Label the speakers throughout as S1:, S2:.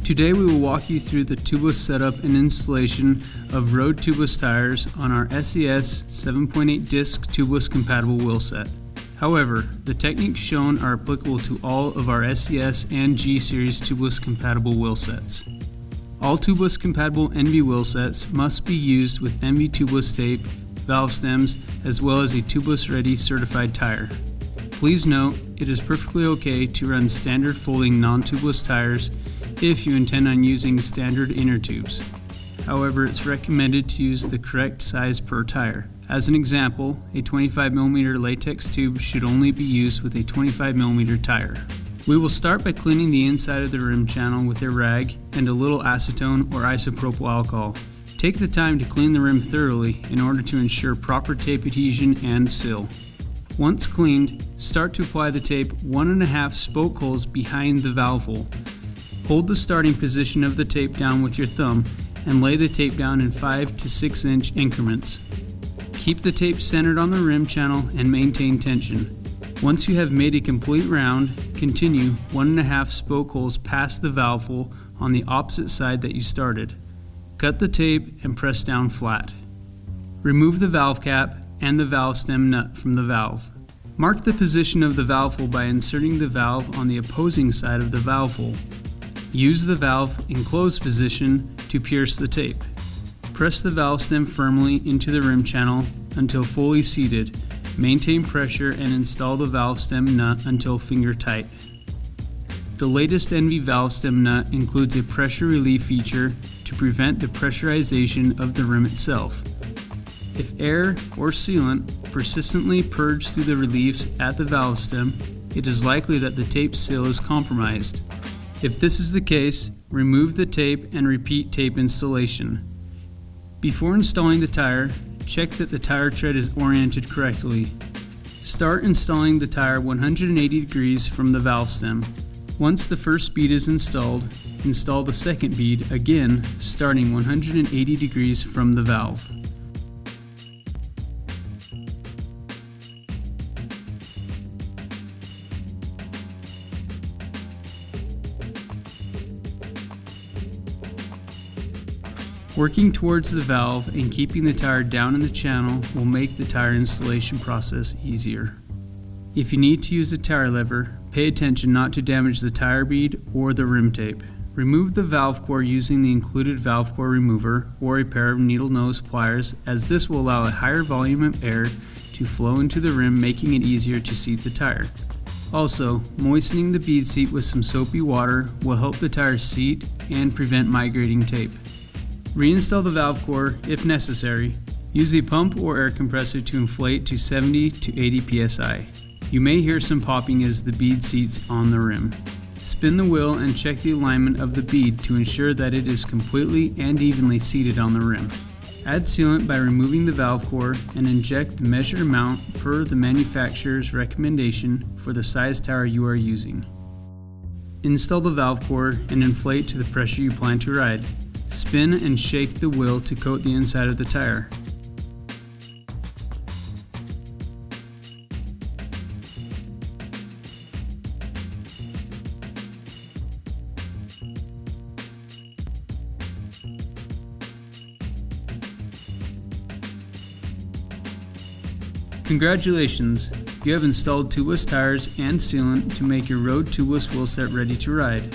S1: Today we will walk you through the tubeless setup and installation of road tubeless tires on our SES 7.8 disc tubeless compatible wheel set. However, the techniques shown are applicable to all of our SES and G series tubeless compatible wheel sets. All tubeless compatible Enve wheel sets must be used with Enve tubeless tape, valve stems, as well as a tubeless ready certified tire. Please note, it is perfectly okay to run standard folding non-tubeless tires if you intend on using standard inner tubes. However, it's recommended to use the correct size per tire. As an example, a 25mm latex tube should only be used with a 25mm tire. We will start by cleaning the inside of the rim channel with a rag and a little acetone or isopropyl alcohol. Take the time to clean the rim thoroughly in order to ensure proper tape adhesion and seal. Once cleaned, start to apply the tape 1.5 spoke holes behind the valve hole. Hold the starting position of the tape down with your thumb and lay the tape down in 5 to 6 inch increments. Keep the tape centered on the rim channel and maintain tension. Once you have made a complete round, continue 1.5 spoke holes past the valve hole on the opposite side that you started. Cut the tape and press down flat. Remove the valve cap and the valve stem nut from the valve. Mark the position of the valve hole by inserting the valve on the opposing side of the valve hole. Use the valve in closed position to pierce the tape. Press the valve stem firmly into the rim channel until fully seated. Maintain pressure and install the valve stem nut until finger tight. The latest Enve valve stem nut includes a pressure relief feature to prevent the pressurization of the rim itself. If air or sealant persistently purge through the reliefs at the valve stem, it is likely that the tape seal is compromised. If this is the case, remove the tape and repeat tape installation. Before installing the tire, check that the tire tread is oriented correctly. Start installing the tire 180 degrees from the valve stem. Once the first bead is installed, install the second bead again, starting 180 degrees from the valve. Working towards the valve and keeping the tire down in the channel will make the tire installation process easier. If you need to use a tire lever, pay attention not to damage the tire bead or the rim tape. Remove the valve core using the included valve core remover or a pair of needle nose pliers, as this will allow a higher volume of air to flow into the rim, making it easier to seat the tire. Also, moistening the bead seat with some soapy water will help the tire seat and prevent migrating tape. Reinstall the valve core if necessary. Use a pump or air compressor to inflate to 70 to 80 psi. You may hear some popping as the bead seats on the rim. Spin the wheel and check the alignment of the bead to ensure that it is completely and evenly seated on the rim. Add sealant by removing the valve core and inject the measured amount per the manufacturer's recommendation for the size tire you are using. Install the valve core and inflate to the pressure you plan to ride. Spin and shake the wheel to coat the inside of the tire. Congratulations! You have installed tubeless tires and sealant to make your road tubeless wheel set ready to ride.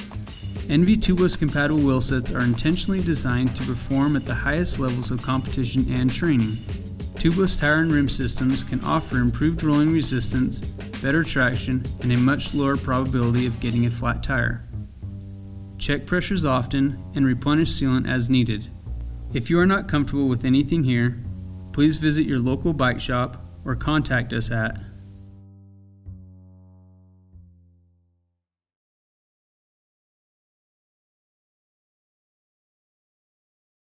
S1: Enve tubeless compatible wheel sets are intentionally designed to perform at the highest levels of competition and training. Tubeless tire and rim systems can offer improved rolling resistance, better traction, and a much lower probability of getting a flat tire. Check pressures often and replenish sealant as needed. If you are not comfortable with anything here, please visit your local bike shop or contact us at